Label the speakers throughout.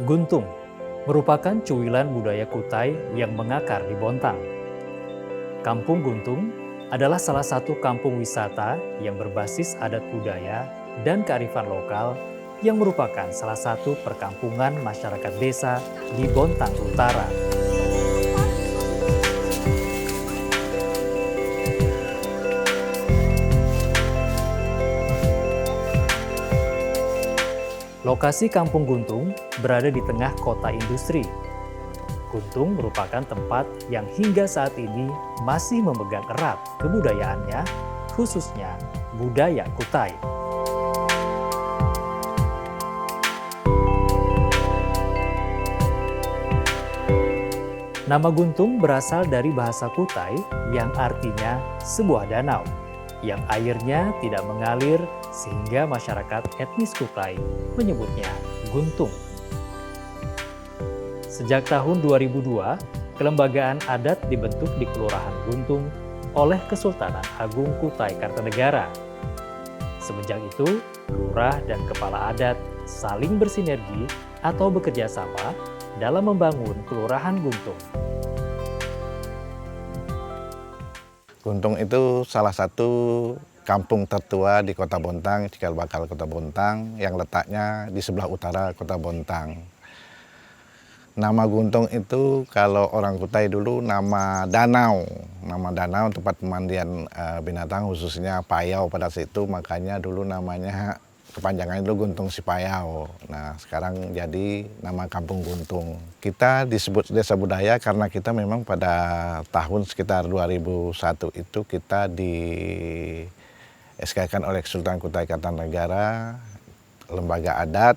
Speaker 1: Guntung merupakan cuilan budaya Kutai yang mengakar di Bontang. Kampung Guntung adalah salah satu kampung wisata yang berbasis adat budaya dan kearifan lokal yang merupakan salah satu perkampungan masyarakat desa di Bontang Utara. Lokasi Kampung Guntung berada di tengah kota industri. Guntung merupakan tempat yang hingga saat ini masih memegang erat kebudayaannya, khususnya budaya Kutai. Nama Guntung berasal dari bahasa Kutai yang artinya sebuah danau, yang airnya tidak mengalir sehingga masyarakat etnis Kutai menyebutnya Guntung. Sejak tahun 2002, kelembagaan adat dibentuk di Kelurahan Guntung oleh Kesultanan Agung Kutai Kartanegara. Semenjak itu, lurah dan kepala adat saling bersinergi atau bekerja sama dalam membangun Kelurahan Guntung.
Speaker 2: Guntung itu salah satu kampung tertua di Kota Bontang, cikal bakal Kota Bontang, yang letaknya di sebelah utara Kota Bontang. Nama Guntung itu kalau orang Kutai dulu nama danau tempat pemandian binatang, khususnya payau pada situ, makanya dulu namanya kepanjangannya dulu Guntung Sipayau. Nah, sekarang jadi nama Kampung Guntung. Kita disebut desa budaya karena kita memang pada tahun sekitar 2001 itu kita di SK-kan oleh Kesultanan Kutai Kartanegara, lembaga adat.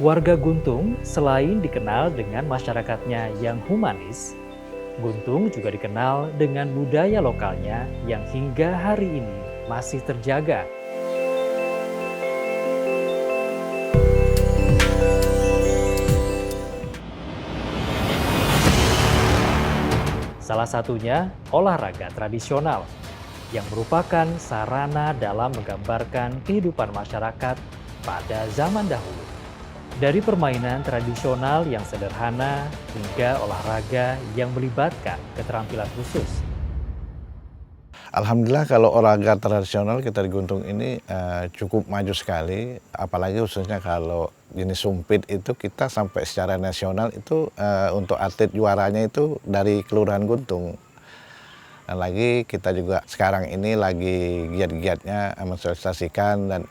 Speaker 1: Warga Guntung selain dikenal dengan masyarakatnya yang humanis, Guntung juga dikenal dengan budaya lokalnya yang hingga hari ini masih terjaga. Salah satunya olahraga tradisional yang merupakan sarana dalam menggambarkan kehidupan masyarakat pada zaman dahulu. Dari permainan tradisional yang sederhana hingga olahraga yang melibatkan keterampilan khusus.
Speaker 2: Alhamdulillah kalau olahraga tradisional kita di Guntung ini cukup maju sekali, apalagi khususnya kalau jenis sumpit itu kita sampai secara nasional itu untuk atlet juaranya itu dari Kelurahan Guntung. Dan lagi kita juga sekarang ini lagi giat-giatnya mensosialisasikan dan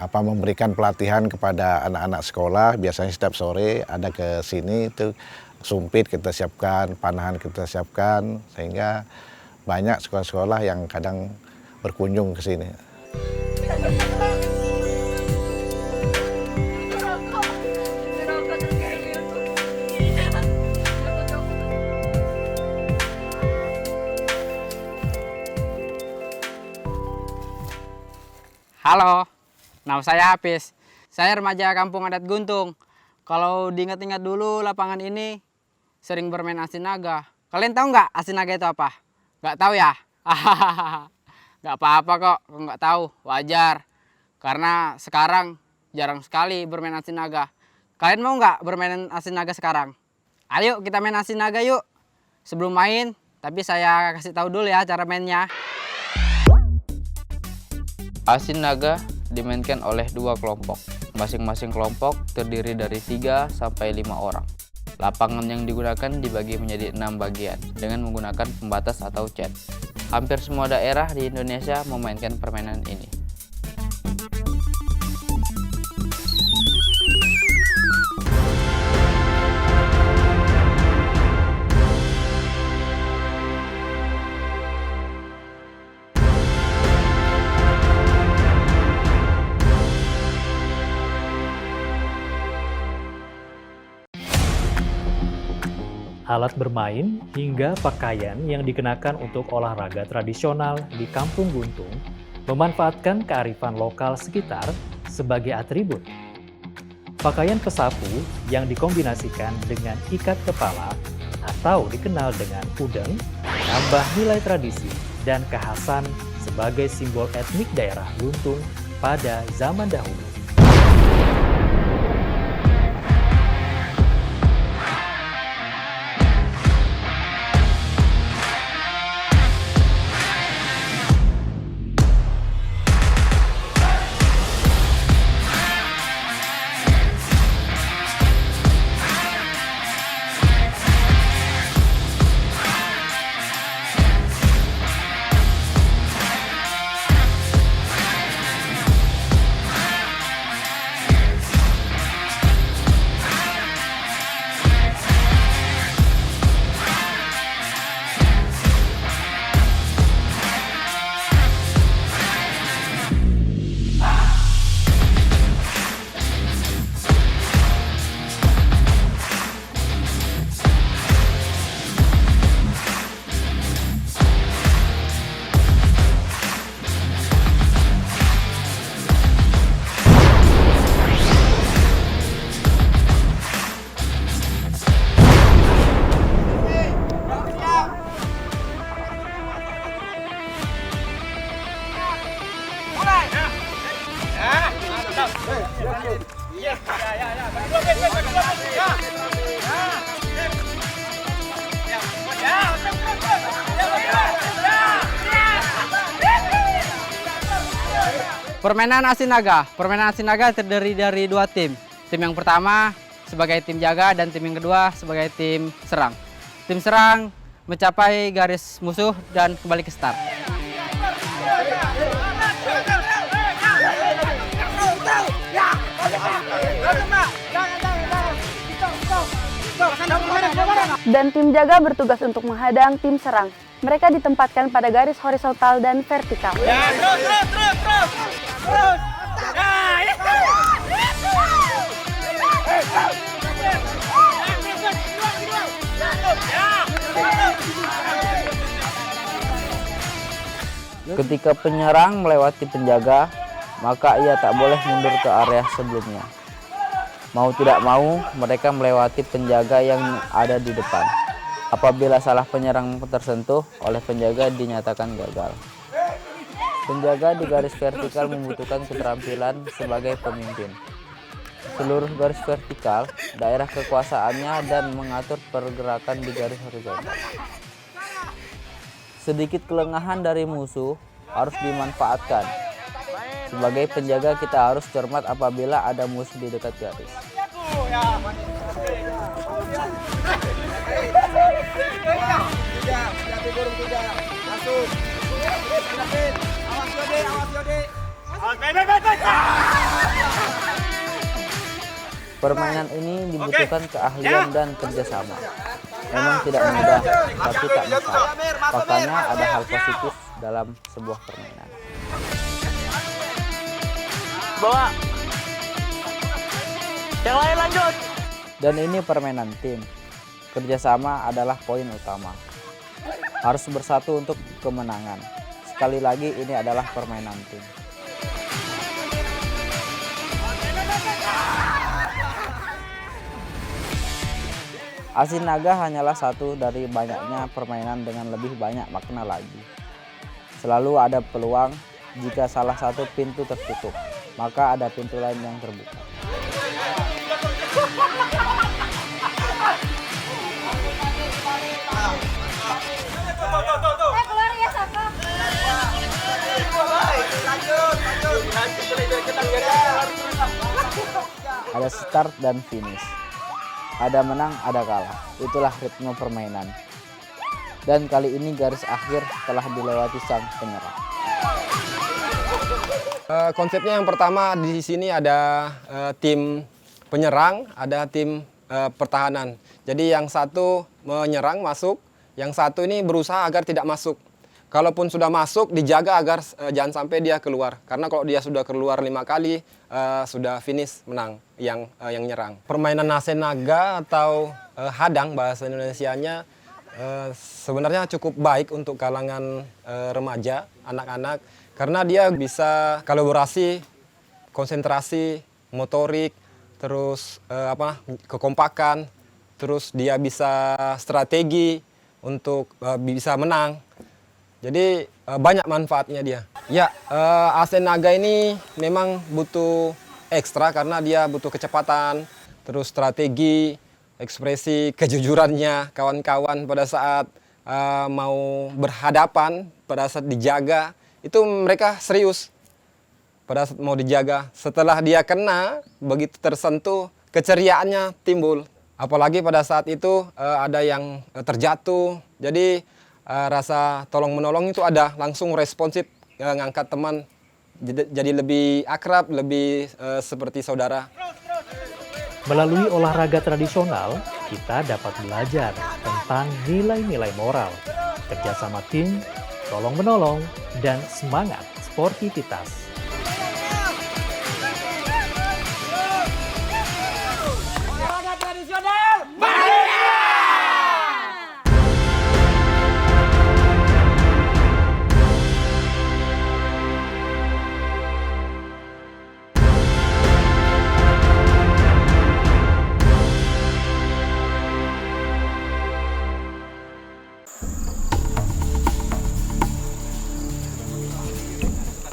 Speaker 2: memberikan pelatihan kepada anak-anak sekolah. Biasanya setiap sore ada ke sini itu sumpit kita siapkan, panahan kita siapkan, sehingga banyak sekolah-sekolah yang kadang berkunjung ke sini.
Speaker 3: Halo, nama saya Hafiz. Saya remaja Kampung Adat Guntung. Kalau diingat-ingat dulu lapangan ini sering bermain asinaga. Kalian tahu nggak asinaga itu apa? Nggak tahu ya? Nggak apa-apa kok, nggak tahu. Wajar. Karena sekarang jarang sekali bermain asinaga. Kalian mau nggak bermain asinaga sekarang? Ayo kita main asinaga yuk. Sebelum main, tapi saya kasih tahu dulu ya cara mainnya. Asinaga dimainkan oleh dua kelompok. Masing-masing kelompok terdiri dari 3 sampai 5 orang. Lapangan yang digunakan dibagi menjadi 6 bagian dengan menggunakan pembatas atau cat. Hampir semua daerah di Indonesia memainkan permainan ini.
Speaker 1: Alat bermain hingga pakaian yang dikenakan untuk olahraga tradisional di Kampung Guntung memanfaatkan kearifan lokal sekitar sebagai atribut. Pakaian pesapu yang dikombinasikan dengan ikat kepala atau dikenal dengan udeng menambah nilai tradisi dan kekhasan sebagai simbol etnik daerah Guntung pada zaman dahulu.
Speaker 3: Permainan Asinaga. Permainan Asinaga terdiri dari dua tim. Tim yang pertama sebagai tim jaga dan tim yang kedua sebagai tim serang. Tim serang mencapai garis musuh dan kembali ke start.
Speaker 4: Dan tim jaga bertugas untuk menghadang tim serang. Mereka ditempatkan pada garis horizontal dan vertikal.
Speaker 5: Ketika penyerang melewati penjaga, maka ia tak boleh mundur ke area sebelumnya. Mau tidak mau, mereka melewati penjaga yang ada di depan. Apabila salah penyerang tersentuh oleh penjaga, dinyatakan gagal. Penjaga di garis vertikal membutuhkan keterampilan sebagai pemimpin. Seluruh garis vertikal, daerah kekuasaannya dan mengatur pergerakan di garis horizontal. Sedikit kelengahan dari musuh harus dimanfaatkan. Sebagai penjaga kita harus cermat apabila ada musuh di dekat garis. Permainan ini dibutuhkan keahlian dan kerjasama. Memang tidak mudah, tapi tak masalah. Faktanya ada hal positif dalam sebuah permainan.
Speaker 6: Bawa. Yang lain lanjut.
Speaker 5: Dan ini permainan tim. Kerjasama adalah poin utama. Harus bersatu untuk kemenangan. Sekali lagi ini adalah permainan tim. Asinaga hanyalah satu dari banyaknya permainan dengan lebih banyak makna lagi. Selalu ada peluang jika salah satu pintu tertutup, maka ada pintu lain yang terbuka. Ada start dan finish. Ada menang, ada kalah. Itulah ritme permainan. Dan kali ini garis akhir telah dilewati sang penyerang.
Speaker 7: Konsepnya yang pertama di sini ada tim penyerang, ada tim pertahanan. Jadi yang satu menyerang masuk, yang satu ini berusaha agar tidak masuk. Kalaupun sudah masuk, dijaga agar jangan sampai dia keluar. Karena kalau dia sudah keluar 5 kali, sudah finish menang yang nyerang. Permainan Asinaga atau hadang bahasa Indonesianya sebenarnya cukup baik untuk kalangan remaja, anak-anak. Karena dia bisa kolaborasi, konsentrasi, motorik, terus kekompakan, terus dia bisa strategi untuk bisa menang. Jadi banyak manfaatnya dia. Ya, Asen Naga ini memang butuh ekstra karena dia butuh kecepatan, terus strategi, ekspresi, kejujurannya kawan-kawan pada saat mau berhadapan, pada saat dijaga, itu mereka serius. Pada saat mau dijaga, setelah dia kena, begitu tersentuh, keceriaannya timbul. Apalagi pada saat itu ada yang terjatuh, jadi rasa tolong-menolong itu ada, langsung responsif, ngangkat teman, jadi lebih akrab, lebih seperti saudara.
Speaker 1: Melalui olahraga tradisional, kita dapat belajar tentang nilai-nilai moral, kerjasama tim, tolong-menolong, dan semangat sportivitas.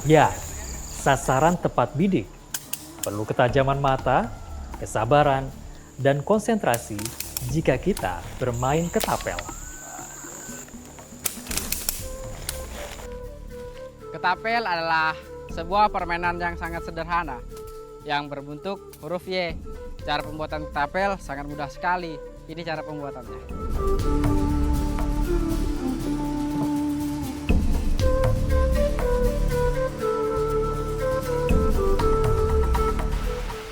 Speaker 1: Ya, sasaran tepat bidik. Perlu ketajaman mata, kesabaran, dan konsentrasi jika kita bermain ketapel.
Speaker 3: Ketapel adalah sebuah permainan yang sangat sederhana yang berbentuk huruf Y. Cara pembuatan ketapel sangat mudah sekali. Ini cara pembuatannya.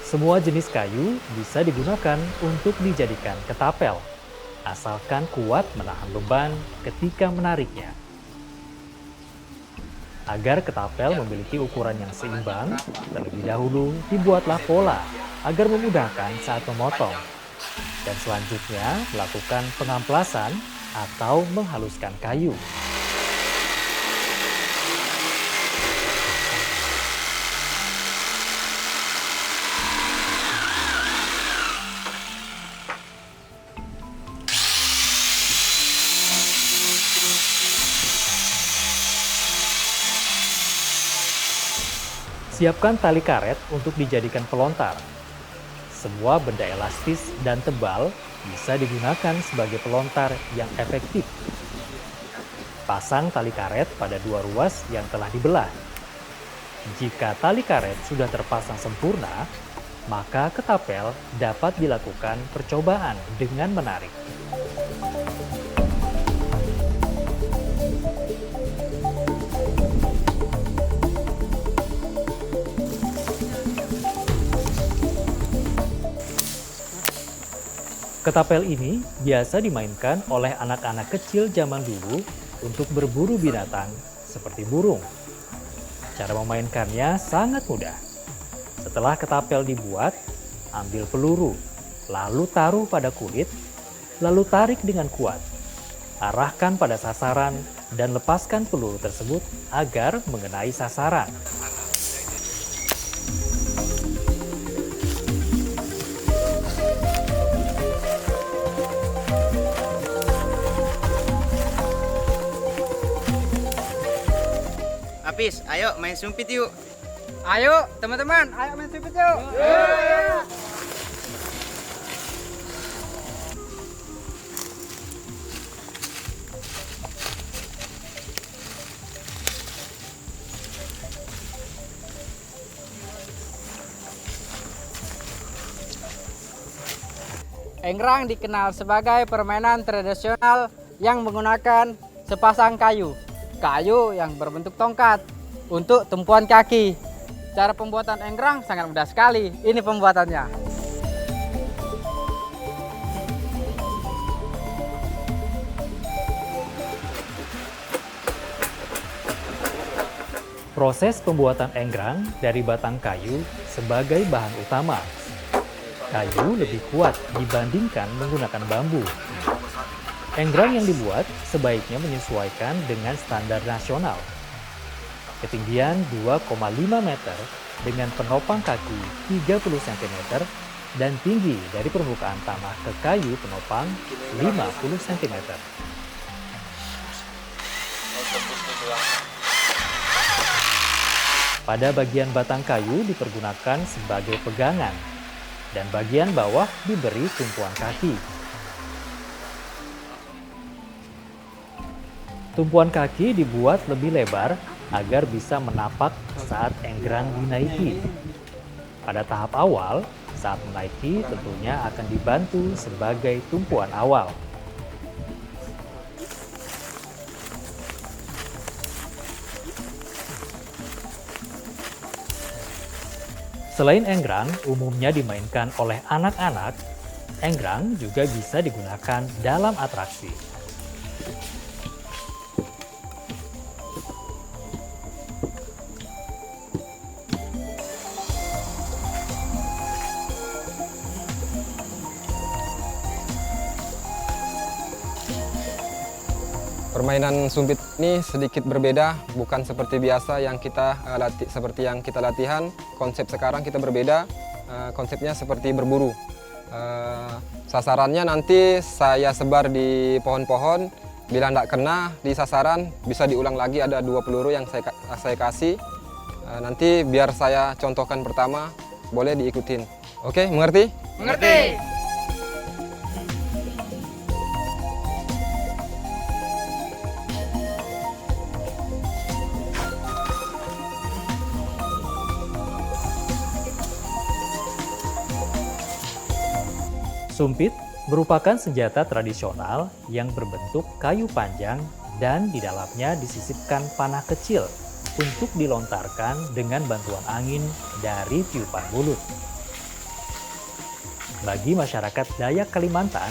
Speaker 1: Semua jenis kayu bisa digunakan untuk dijadikan ketapel, asalkan kuat menahan beban ketika menariknya. Agar ketapel memiliki ukuran yang seimbang, terlebih dahulu dibuatlah pola agar memudahkan saat memotong. Dan selanjutnya melakukan pengamplasan atau menghaluskan kayu. Siapkan tali karet untuk dijadikan pelontar. Semua benda elastis dan tebal bisa digunakan sebagai pelontar yang efektif. Pasang tali karet pada dua ruas yang telah dibelah. Jika tali karet sudah terpasang sempurna, maka ketapel dapat dilakukan percobaan dengan menarik. Ketapel ini biasa dimainkan oleh anak-anak kecil zaman dulu untuk berburu binatang seperti burung. Cara memainkannya sangat mudah. Setelah ketapel dibuat, ambil peluru, lalu taruh pada kulit, lalu tarik dengan kuat. Arahkan pada sasaran dan lepaskan peluru tersebut agar mengenai sasaran.
Speaker 8: Apis, ayo main sumpit yuk.
Speaker 3: Ayo teman-teman, ayo main sumpit yuk. Enggrang dikenal sebagai permainan tradisional yang menggunakan sepasang kayu. Kayu yang berbentuk tongkat untuk tumpuan kaki. Cara pembuatan enggrang sangat mudah sekali. Ini pembuatannya.
Speaker 1: Proses pembuatan enggrang dari batang kayu sebagai bahan utama. Kayu lebih kuat dibandingkan menggunakan bambu. Enggrang yang dibuat sebaiknya menyesuaikan dengan standar nasional. Ketinggian 2,5 meter dengan penopang kaki 30 cm dan tinggi dari permukaan tanah ke kayu penopang 50 cm. Pada bagian batang kayu dipergunakan sebagai pegangan, dan bagian bawah diberi tumpuan kaki. Tumpuan kaki dibuat lebih lebar agar bisa menapak saat enggrang dinaiki. Pada tahap awal, saat menaiki tentunya akan dibantu sebagai tumpuan awal. Selain enggrang umumnya dimainkan oleh anak-anak, enggrang juga bisa digunakan dalam atraksi.
Speaker 7: Permainan sumpit ini sedikit berbeda, bukan seperti biasa yang kita latihan. Konsep sekarang kita berbeda, konsepnya seperti berburu. Sasarannya nanti saya sebar di pohon-pohon, bila tidak kena di sasaran bisa diulang lagi, ada 2 peluru yang saya kasih. Nanti biar saya contohkan pertama, boleh diikutin. Oke, mengerti?
Speaker 3: Mengerti.
Speaker 1: Sumpit merupakan senjata tradisional yang berbentuk kayu panjang dan di dalamnya disisipkan panah kecil untuk dilontarkan dengan bantuan angin dari tiupan mulut. Bagi masyarakat Dayak Kalimantan,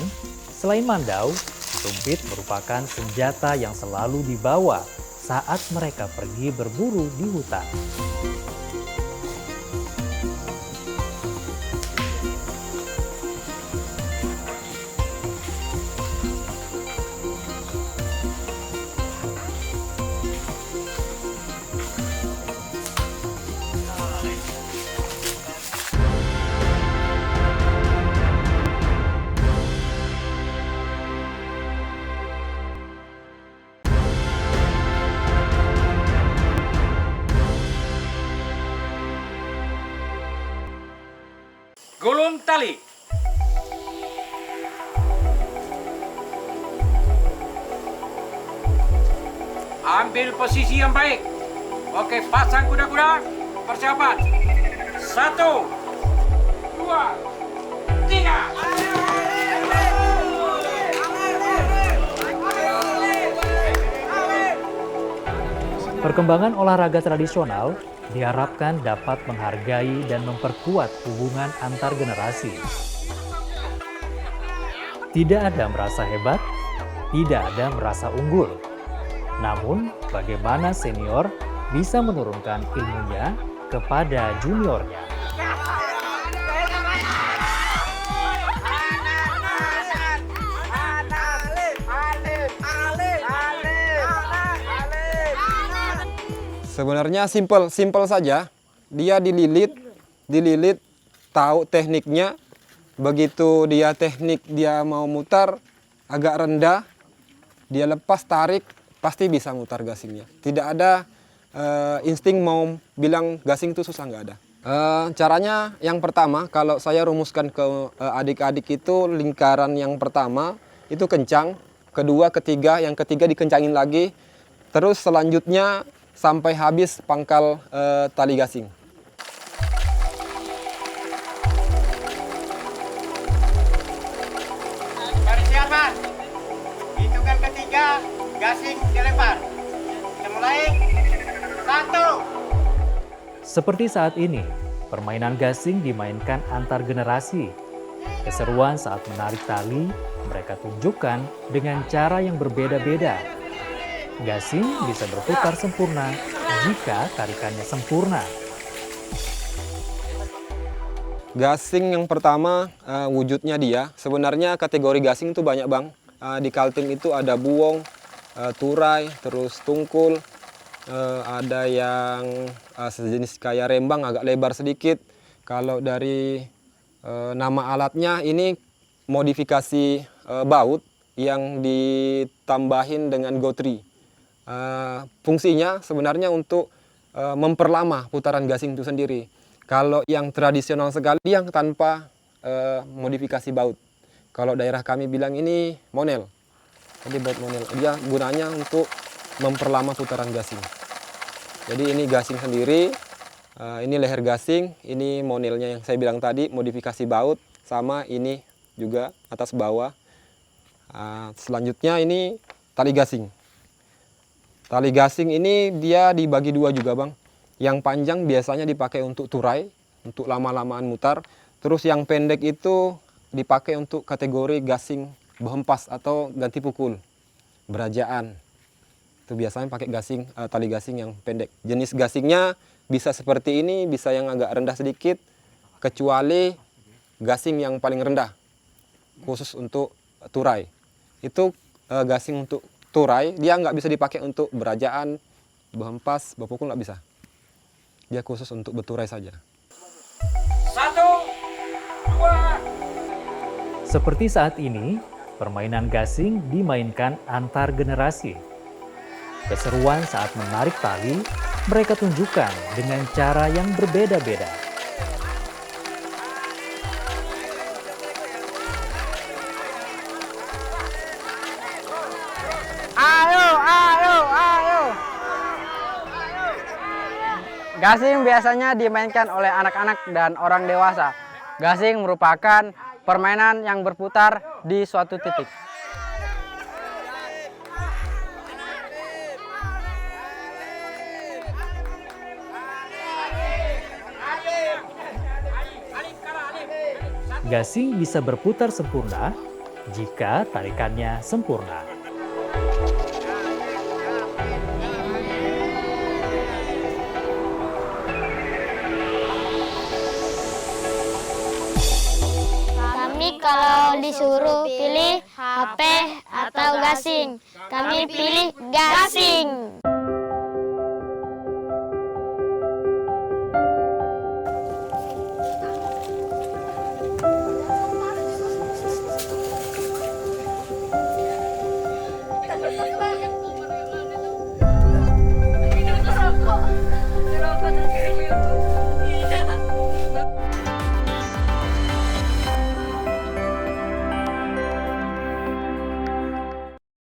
Speaker 1: selain mandau, sumpit merupakan senjata yang selalu dibawa saat mereka pergi berburu di hutan.
Speaker 6: Gulung tali. Ambil posisi yang baik. Oke, pasang kuda-kuda. Persiapan. 1, 2, 3.
Speaker 1: Perkembangan olahraga tradisional diharapkan dapat menghargai dan memperkuat hubungan antar generasi. Tidak ada merasa hebat, tidak ada merasa unggul. Namun, bagaimana senior bisa menurunkan ilmunya kepada juniornya.
Speaker 7: Sebenarnya simpel saja. Dia dililit, tahu tekniknya. Begitu dia mau mutar agak rendah, dia lepas tarik, pasti bisa mutar gasingnya. Tidak ada insting mau bilang gasing itu susah, nggak ada. Caranya yang pertama, kalau saya rumuskan ke adik-adik itu, lingkaran yang pertama itu kencang, kedua, ketiga, yang ketiga dikencangin lagi, terus selanjutnya sampai habis pangkal tali gasing.
Speaker 6: Persiapan. Hitungan ketiga, gasing dilempar. Kita mulai. 1.
Speaker 1: Seperti saat ini, permainan gasing dimainkan antar generasi. Keseruan saat menarik tali, mereka tunjukkan dengan cara yang berbeda-beda. Gasing bisa berputar sempurna jika tarikannya sempurna.
Speaker 7: Gasing yang pertama wujudnya dia. Sebenarnya kategori gasing itu banyak, Bang. Di Kaltim itu ada buwong, turai, terus tungkul. Ada yang sejenis kayak rembang, agak lebar sedikit. Kalau dari nama alatnya ini modifikasi baut yang ditambahin dengan gotri. fungsinya sebenarnya untuk memperlama putaran gasing itu sendiri. Kalau yang tradisional sekali yang tanpa modifikasi baut. Kalau daerah kami bilang ini monel. Jadi baut monel. Dia gunanya untuk memperlama putaran gasing. Jadi ini gasing sendiri, ini leher gasing, ini monelnya yang saya bilang tadi, modifikasi baut, sama ini juga atas bawah. Selanjutnya ini tali gasing. Tali gasing ini dia dibagi dua juga, Bang. Yang panjang biasanya dipakai untuk turai, untuk lama-lamaan mutar. Terus yang pendek itu dipakai untuk kategori gasing berhempas atau ganti pukul, berajaan. Itu biasanya pakai gasing, tali gasing yang pendek. Jenis gasingnya bisa seperti ini, bisa yang agak rendah sedikit, kecuali gasing yang paling rendah, khusus untuk turai. Itu gasing untuk turai, dia nggak bisa dipakai untuk berajaan, berhempas, berpukul nggak bisa. Dia khusus untuk berturai saja.
Speaker 6: 1, 2.
Speaker 1: Seperti saat ini, permainan gasing dimainkan antar generasi. Keseruan saat menarik tali, mereka tunjukkan dengan cara yang berbeda-beda.
Speaker 3: Ayo, ayo, ayo. Gasing biasanya dimainkan oleh anak-anak dan orang dewasa. Gasing merupakan permainan yang berputar di suatu titik.
Speaker 1: Gasing bisa berputar sempurna jika tarikannya sempurna.
Speaker 8: Kami kalau disuruh pilih HP atau gasing, kami pilih gasing.